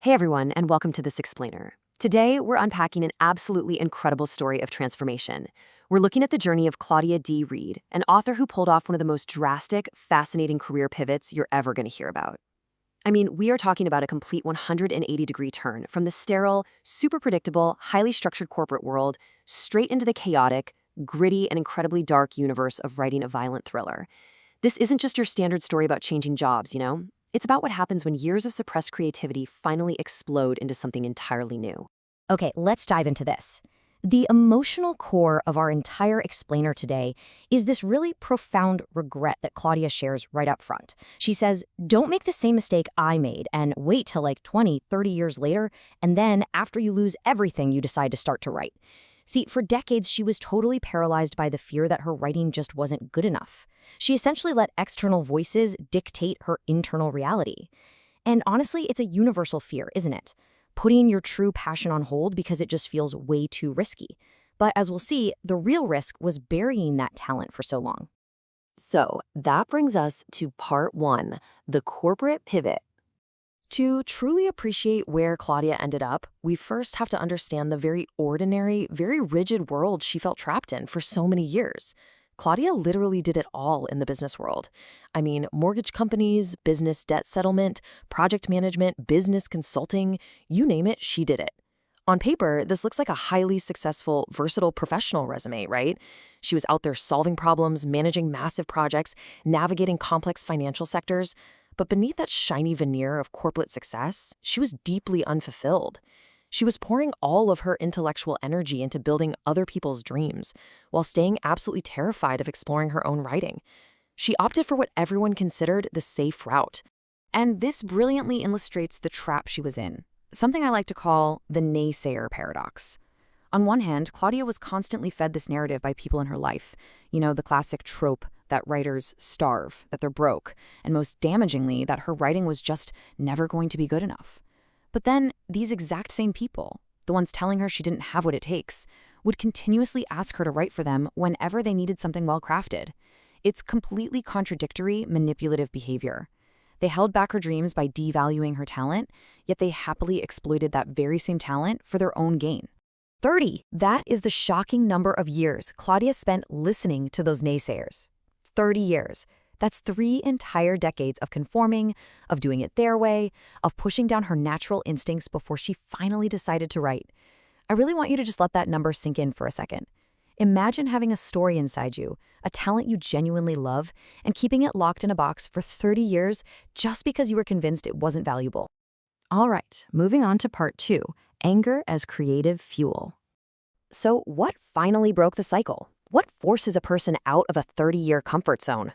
Hey everyone, and welcome to This Explainer. Today, we're unpacking an absolutely incredible story of transformation. We're looking at the journey of Claudia D. Reid, an author who pulled off one of the most drastic, fascinating career pivots you're ever going to hear about. I mean, we are talking about a complete 180-degree turn from the sterile, super predictable, highly structured corporate world straight into the chaotic, gritty, and incredibly dark universe of writing a violent thriller. This isn't just your standard story about changing jobs, you know? It's about what happens when years of suppressed creativity finally explode into something entirely new. Okay, let's dive into this. The emotional core of our entire explainer today is this really profound regret that Claudia shares right up front. She says, don't make the same mistake I made and wait till like 20, 30 years later, and then after you lose everything, you decide to start to write. See, for decades, she was totally paralyzed by the fear that her writing just wasn't good enough. She essentially let external voices dictate her internal reality. And honestly, it's a universal fear, isn't it? Putting your true passion on hold because it just feels way too risky. But as we'll see, the real risk was burying that talent for so long. So, that brings us to part one, the corporate pivot. To truly appreciate where Claudia ended up, we first have to understand the very ordinary, very rigid world she felt trapped in for so many years. Claudia literally did it all in the business world. I mean, mortgage companies, business debt settlement, project management, business consulting, you name it, she did it. On paper, this looks like a highly successful, versatile professional resume, right? She was out there solving problems, managing massive projects, navigating complex financial sectors. But beneath that shiny veneer of corporate success, she was deeply unfulfilled. She was pouring all of her intellectual energy into building other people's dreams, while staying absolutely terrified of exploring her own writing. She opted for what everyone considered the safe route. And this brilliantly illustrates the trap she was in, something I like to call the naysayer paradox. On one hand, Claudia was constantly fed this narrative by people in her life, the classic trope that writers starve, that they're broke, and most damagingly, that her writing was just never going to be good enough. But then, these exact same people, the ones telling her she didn't have what it takes, would continuously ask her to write for them whenever they needed something well-crafted. It's completely contradictory, manipulative behavior. They held back her dreams by devaluing her talent, yet they happily exploited that very same talent for their own gain. 30. That is the shocking number of years Claudia spent listening to those naysayers. 30 years. That's 3 entire decades of conforming, of doing it their way, of pushing down her natural instincts before she finally decided to write. I really want you to just let that number sink in for a second. Imagine having a story inside you, a talent you genuinely love, and keeping it locked in a box for 30 years just because you were convinced it wasn't valuable. All right, moving on to part 2, anger as creative fuel. So what finally broke the cycle? What forces a person out of a 30-year comfort zone?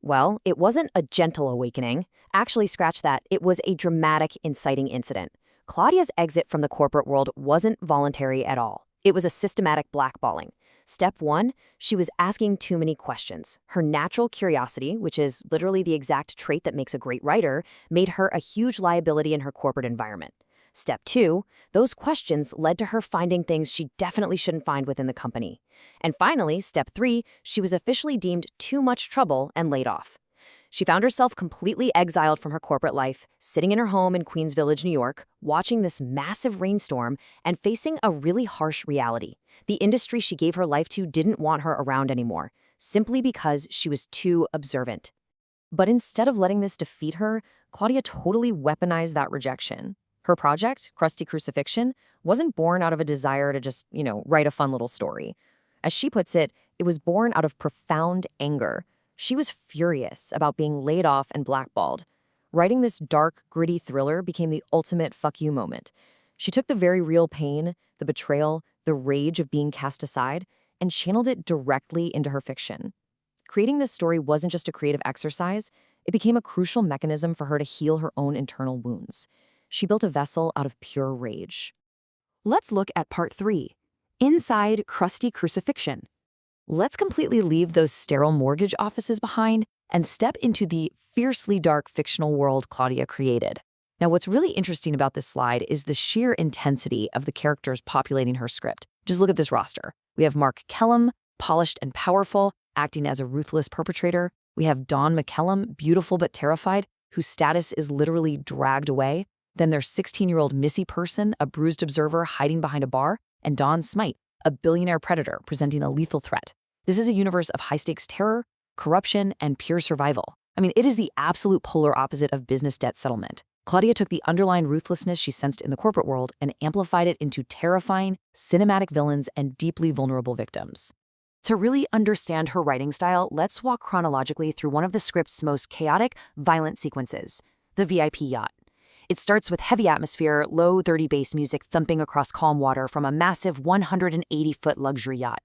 Well, it wasn't a gentle awakening. Actually, scratch that. It was a dramatic, inciting incident. Claudia's exit from the corporate world wasn't voluntary at all. It was a systematic blackballing. Step 1, she was asking too many questions. Her natural curiosity, which is literally the exact trait that makes a great writer, made her a huge liability in her corporate environment. Step 2, those questions led to her finding things she definitely shouldn't find within the company. And finally, step 3, she was officially deemed too much trouble and laid off. She found herself completely exiled from her corporate life, sitting in her home in Queens Village, New York, watching this massive rainstorm and facing a really harsh reality. The industry she gave her life to didn't want her around anymore, simply because she was too observant. But instead of letting this defeat her, Claudia totally weaponized that rejection. Her project, Krusty Krucifixion, wasn't born out of a desire to just, write a fun little story. As she puts it, it was born out of profound anger. She was furious about being laid off and blackballed. Writing this dark, gritty thriller became the ultimate fuck you moment. She took the very real pain, the betrayal, the rage of being cast aside, and channeled it directly into her fiction. Creating this story wasn't just a creative exercise, it became a crucial mechanism for her to heal her own internal wounds. She built a vessel out of pure rage. Let's look at part 3, inside Krusty Krucifixion. Let's completely leave those sterile mortgage offices behind and step into the fiercely dark fictional world Claudia created. Now, what's really interesting about this slide is the sheer intensity of the characters populating her script. Just look at this roster. We have Mark Kellum, polished and powerful, acting as a ruthless perpetrator. We have Dawn McKellum, beautiful but terrified, whose status is literally dragged away. Then there's 16-year-old Missy Person, a bruised observer hiding behind a bar, and Dawn Smite, a billionaire predator presenting a lethal threat. This is a universe of high-stakes terror, corruption, and pure survival. I mean, it is the absolute polar opposite of business debt settlement. Claudia took the underlying ruthlessness she sensed in the corporate world and amplified it into terrifying, cinematic villains and deeply vulnerable victims. To really understand her writing style, let's walk chronologically through one of the script's most chaotic, violent sequences, the VIP yacht. It starts with heavy atmosphere, low 30 bass music thumping across calm water from a massive 180-foot luxury yacht.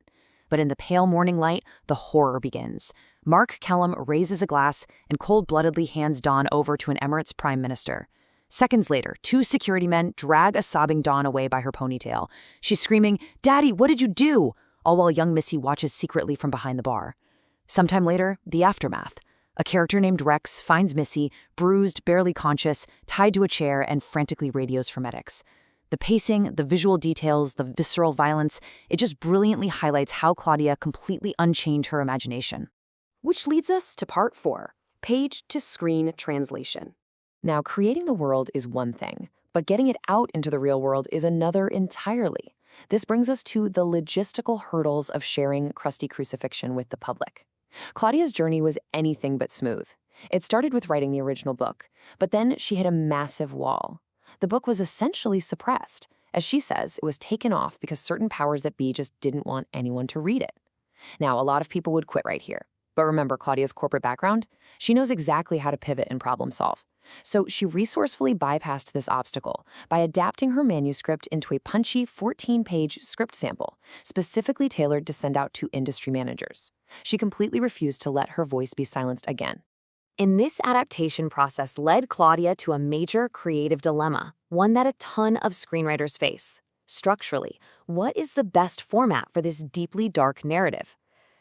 But in the pale morning light, the horror begins. Mark Kellum raises a glass and cold-bloodedly hands Dawn over to an Emirates prime minister. Seconds later, 2 security men drag a sobbing Dawn away by her ponytail. She's screaming, "Daddy, what did you do?" all while young Missy watches secretly from behind the bar. Sometime later, the aftermath. A character named Rex finds Missy, bruised, barely conscious, tied to a chair, and frantically radios for medics. The pacing, the visual details, the visceral violence, it just brilliantly highlights how Claudia completely unchained her imagination. Which leads us to part 4, page-to-screen translation. Now, creating the world is one thing, but getting it out into the real world is another entirely. This brings us to the logistical hurdles of sharing Krusty Krucifixion with the public. Claudia's journey was anything but smooth. It started with writing the original book, but then she hit a massive wall. The book was essentially suppressed. As she says, it was taken off because certain powers that be just didn't want anyone to read it. Now, a lot of people would quit right here. But remember Claudia's corporate background? She knows exactly how to pivot and problem solve. So she resourcefully bypassed this obstacle by adapting her manuscript into a punchy 14-page script sample, specifically tailored to send out to industry managers. She completely refused to let her voice be silenced again. And this adaptation process led Claudia to a major creative dilemma, one that a ton of screenwriters face. Structurally, what is the best format for this deeply dark narrative?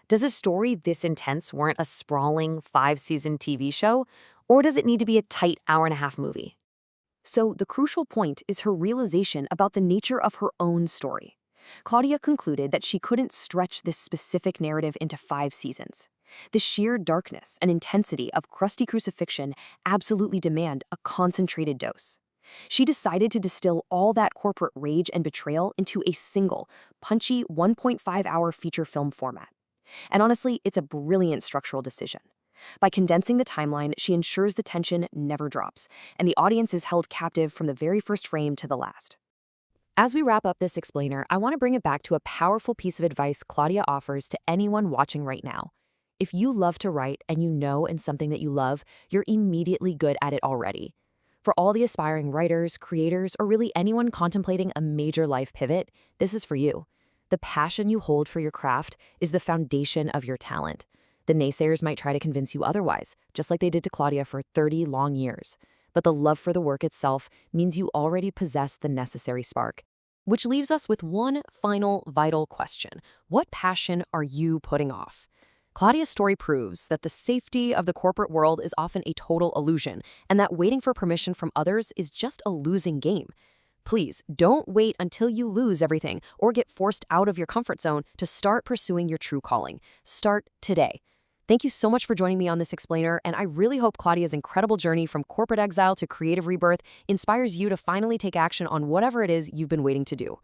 Does a story this intense warrant a sprawling 5-season TV show, or does it need to be a tight hour-and-a-half movie? So the crucial point is her realization about the nature of her own story. Claudia concluded that she couldn't stretch this specific narrative into 5 seasons. The sheer darkness and intensity of Krusty Krucifixion absolutely demand a concentrated dose. She decided to distill all that corporate rage and betrayal into a single, punchy 1.5-hour feature film format. And honestly, it's a brilliant structural decision. By condensing the timeline, she ensures the tension never drops, and the audience is held captive from the very first frame to the last. As we wrap up this explainer, I want to bring it back to a powerful piece of advice Claudia offers to anyone watching right now. If you love to write and you know in something that you love, you're immediately good at it already. For all the aspiring writers, creators, or really anyone contemplating a major life pivot, this is for you. The passion you hold for your craft is the foundation of your talent. The naysayers might try to convince you otherwise, just like they did to Claudia for 30 long years. But the love for the work itself means you already possess the necessary spark. Which leaves us with one final vital question. What passion are you putting off? Claudia's story proves that the safety of the corporate world is often a total illusion, and that waiting for permission from others is just a losing game. Please, don't wait until you lose everything or get forced out of your comfort zone to start pursuing your true calling. Start today. Thank you so much for joining me on this explainer, and I really hope Claudia's incredible journey from corporate exile to creative rebirth inspires you to finally take action on whatever it is you've been waiting to do.